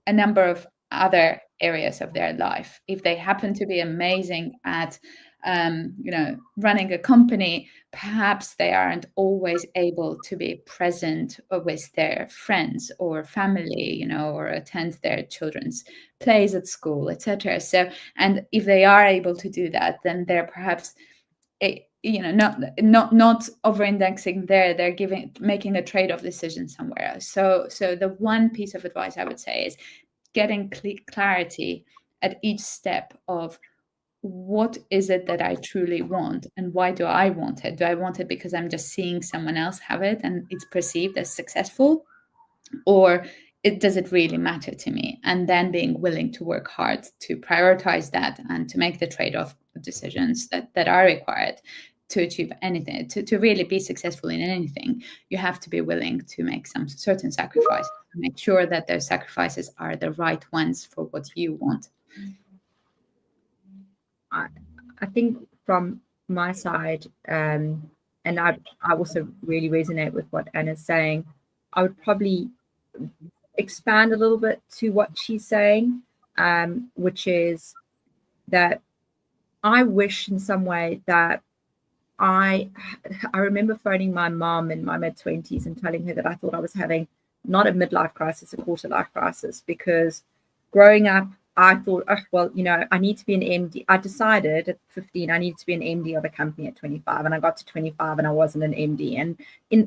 a number of other areas of their life. If they happen to be amazing at running a company, perhaps they aren't always able to be present with their friends or family, or attend their children's plays at school, etc. So, and if they are able to do that, then they're perhaps not over-indexing there. They're making a trade-off decision somewhere else. So the one piece of advice I would say is getting clarity at each step of what is it that I truly want, and why do I want it? Do I want it because I'm just seeing someone else have it and it's perceived as successful, or does it really matter to me? And then being willing to work hard to prioritize that and to make the trade-off decisions that are required to achieve anything, to really be successful in anything. You have to be willing to make some certain sacrifices, to make sure that those sacrifices are the right ones for what you want. I think from my side, and I also really resonate with what Anna's saying, I would probably expand a little bit to what she's saying, which is that I wish in some way that I remember phoning my mom in my mid-20s and telling her that I thought I was having not a midlife crisis, a quarter life crisis, because growing up, I thought, oh, well, I need to be an MD. I decided at 15 I needed to be an MD of a company at 25, and I got to 25 and I wasn't an MD. And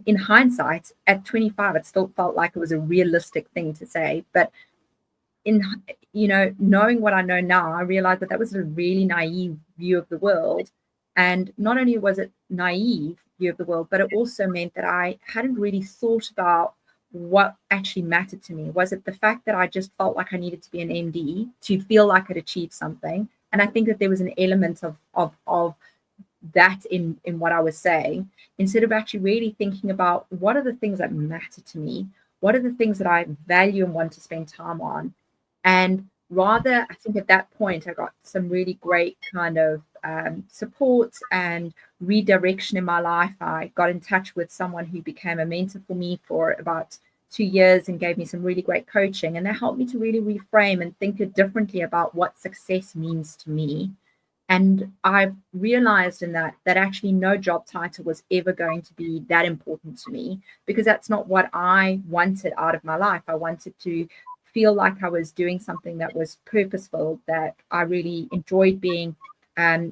in hindsight, at 25, it still felt like it was a realistic thing to say. But in knowing what I know now, I realized that was a really naive view of the world. And not only was it naive view of the world, but it also meant that I hadn't really thought about what actually mattered to me. Was it the fact that I just felt like I needed to be an MD to feel like I'd achieved something? And I think that there was an element of that in what I was saying, instead of actually really thinking about what are the things that matter to me, what are the things that I value and want to spend time on. And rather, I think at that point, I got some really great kind of support and redirection in my life. I got in touch with someone who became a mentor for me for about 2 years and gave me some really great coaching. And that helped me to really reframe and think differently about what success means to me. And I've realized in that actually no job title was ever going to be that important to me, because that's not what I wanted out of my life. I wanted to feel like I was doing something that was purposeful, that I really enjoyed being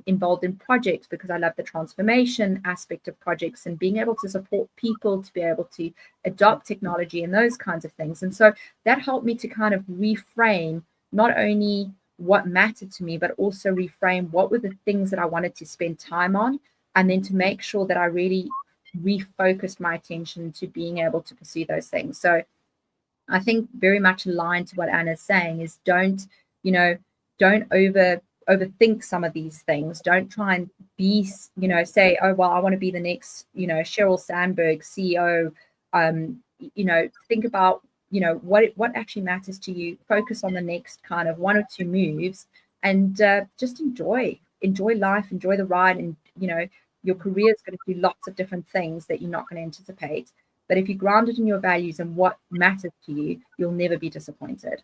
involved in projects, because I love the transformation aspect of projects and being able to support people to be able to adopt technology and those kinds of things. And so that helped me to kind of reframe not only what mattered to me, but also reframe what were the things that I wanted to spend time on, and then to make sure that I really refocused my attention to being able to pursue those things. So I think very much aligned to what Anna's saying is don't overthink some of these things. Don't try and be, say, oh, well, I want to be the next, Sheryl Sandberg CEO. Think about, what actually matters to you. Focus on the next kind of 1 or 2 moves, and just enjoy life, enjoy the ride. And, your career is going to do lots of different things that you're not going to anticipate. But if you're grounded in your values and what matters to you, you'll never be disappointed.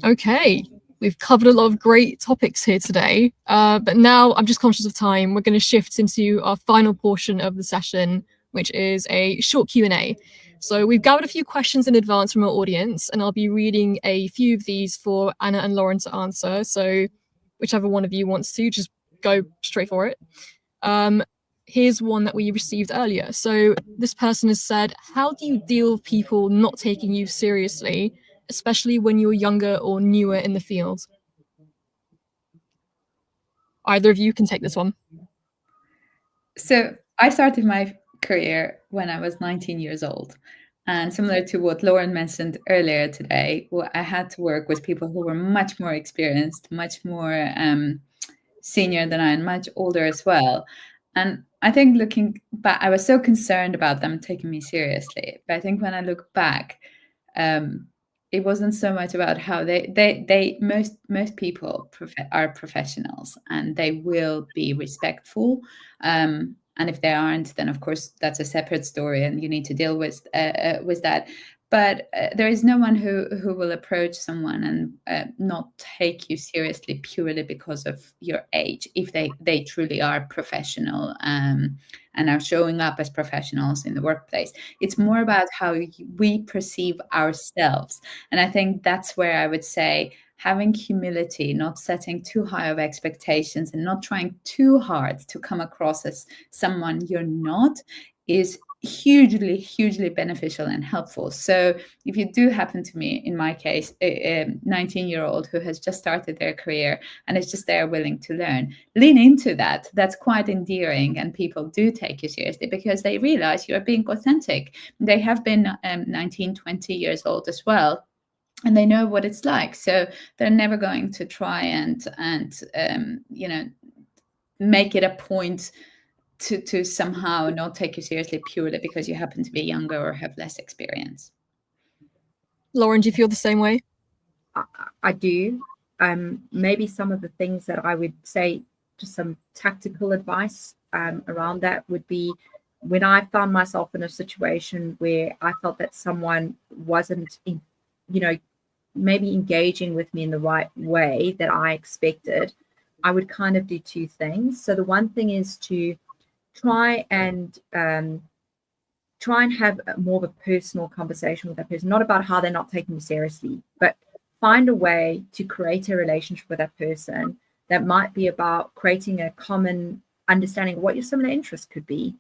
Okay, we've covered a lot of great topics here today, but now I'm just conscious of time. We're going to shift into our final portion of the session, which is a short Q&A. So we've gathered a few questions in advance from our audience, and I'll be reading a few of these for Anna and Lauren to answer. So whichever one of you wants to, just go straight for it. Here's one that we received earlier. So this person has said, how do you deal with people not taking you seriously, especially when you're younger or newer in the field? Either of you can take this one. So I started my career when I was 19 years old. And similar to what Lauren mentioned earlier today, I had to work with people who were much more experienced, much more senior than I, and much older as well. And I think looking back, I was so concerned about them taking me seriously. But I think when I look back, it wasn't so much about how most people are professionals, and they will be respectful. And if they aren't, then of course that's a separate story, and you need to deal with that. But there is no one who will approach someone and not take you seriously purely because of your age, if they truly are professional and are showing up as professionals in the workplace. It's more about how we perceive ourselves. And I think that's where I would say having humility, not setting too high of expectations and not trying too hard to come across as someone you're not, is hugely beneficial and helpful. So if you do happen to me, in my case, a 19-year-old who has just started their career and is just there willing to learn, lean into that. That's quite endearing, and people do take you seriously because they realize you're being authentic. They have been 19, 20 years old as well, and they know what it's like. So they're never going to try and make it a point to somehow not take you seriously purely because you happen to be younger or have less experience. Lauren, do you feel the same way? I do. Maybe some of the things that I would say, just some tactical advice around that would be, when I found myself in a situation where I felt that someone wasn't, maybe engaging with me in the right way that I expected, I would kind of do two things. So the one thing is to try and have more of a personal conversation with that person, not about how they're not taking you seriously, but find a way to create a relationship with that person that might be about creating a common understanding of what your similar interests could be.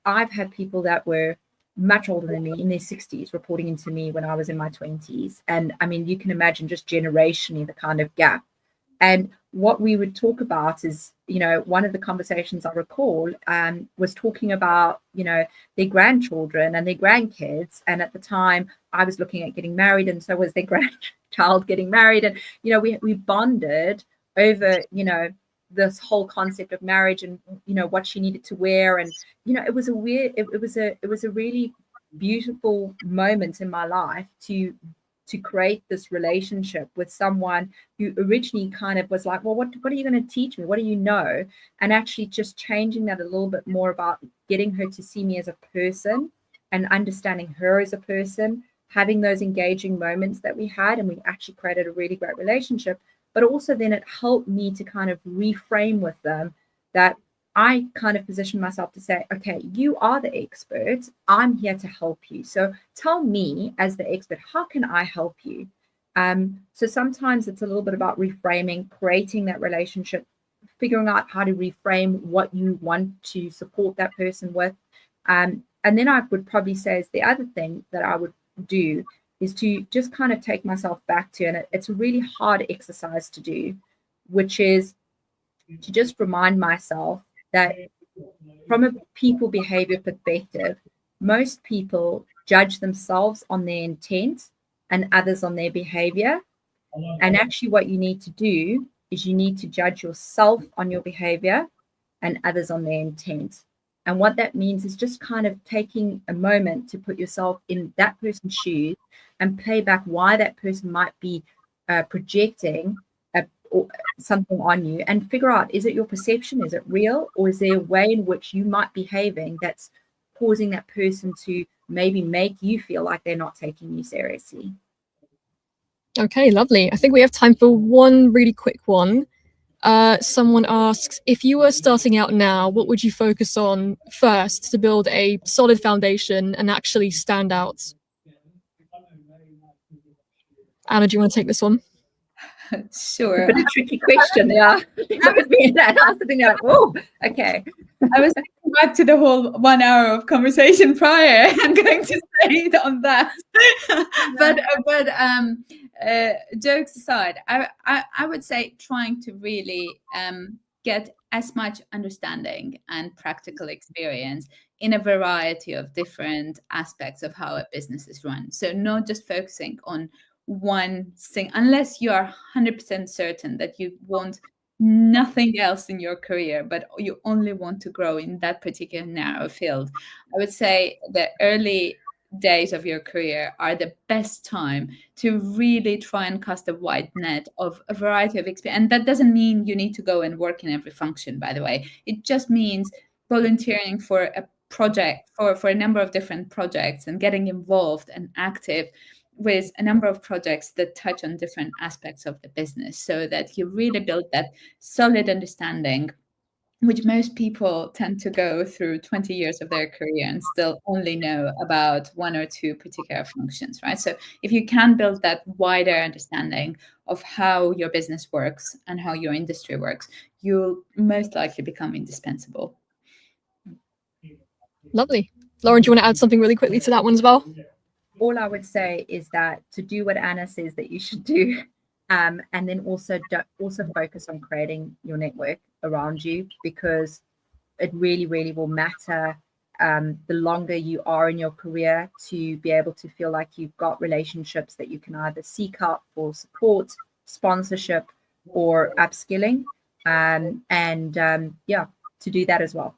I've had people that were much older than me, in their 60s, reporting into me when I was in my 20s. And I mean, you can imagine just generationally the kind of gap. And what we would talk about is, one of the conversations I recall was talking about, their grandchildren and their grandkids. And at the time I was looking at getting married, and so was their grandchild getting married. And, we bonded over, this whole concept of marriage and, what she needed to wear. And, it was a really beautiful moment in my life to create this relationship with someone who originally kind of was like, well, what are you going to teach me? What do you know? And actually just changing that a little bit more about getting her to see me as a person and understanding her as a person, having those engaging moments that we had, and we actually created a really great relationship. But also then it helped me to kind of reframe with them that I kind of positioned myself to say, okay, you are the expert. I'm here to help you. So tell me as the expert, how can I help you? So sometimes it's a little bit about reframing, creating that relationship, figuring out how to reframe what you want to support that person with. And then I would probably say is the other thing that I would do is to just kind of take myself back to, and it's a really hard exercise to do, which is to just remind myself that from a people behavior perspective, most people judge themselves on their intent and others on their behavior. And actually what you need to do is you need to judge yourself on your behavior and others on their intent. And what that means is just kind of taking a moment to put yourself in that person's shoes and play back why that person might be projecting something on you, and figure out, is it your perception? Is it real? Or is there a way in which you might be behaving that's causing that person to maybe make you feel like they're not taking you seriously? Okay, lovely. I think we have time for one really quick one. Someone asks, if you were starting out now, what would you focus on first to build a solid foundation and actually stand out? Anna, do you want to take this one? Sure. But a tricky question, yeah. I was thinking like, oh, okay. I was thinking back to the whole 1 hour of conversation prior. I'm going to say it on that. But jokes aside, I would say trying to really get as much understanding and practical experience in a variety of different aspects of how a business is run. So not just focusing on one thing, unless you are 100% certain that you want nothing else in your career, but you only want to grow in that particular narrow field. I would say the early days of your career are the best time to really try and cast a wide net of a variety of experience. And that doesn't mean you need to go and work in every function, by the way. It just means volunteering for a project for a number of different projects and getting involved and active with a number of projects that touch on different aspects of the business, so that you really build that solid understanding, which most people tend to go through 20 years of their career and still only know about one or two particular functions, right? So if you can build that wider understanding of how your business works and how your industry works, you'll most likely become indispensable. Lovely. Lauren, do you want to add something really quickly to that one as well? All I would say is that to do what Anna says that you should do, and then also focus on creating your network around you, because it really will matter the longer you are in your career, to be able to feel like you've got relationships that you can either seek out for support, sponsorship, or upskilling, to do that as well.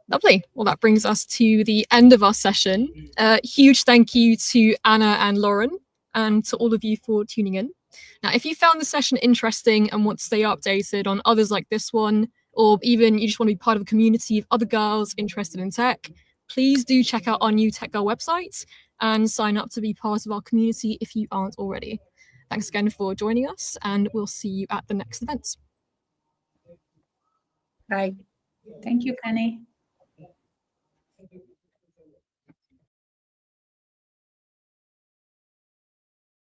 Lovely. Well, that brings us to the end of our session. Huge thank you to Anna and Lauren, and to all of you for tuning in. Now, if you found the session interesting and want to stay updated on others like this one, or even you just want to be part of a community of other girls interested in tech, please do check out our new Techgirl website and sign up to be part of our community if you aren't already. Thanks again for joining us, and we'll see you at the next event. Bye. Thank you, Penny.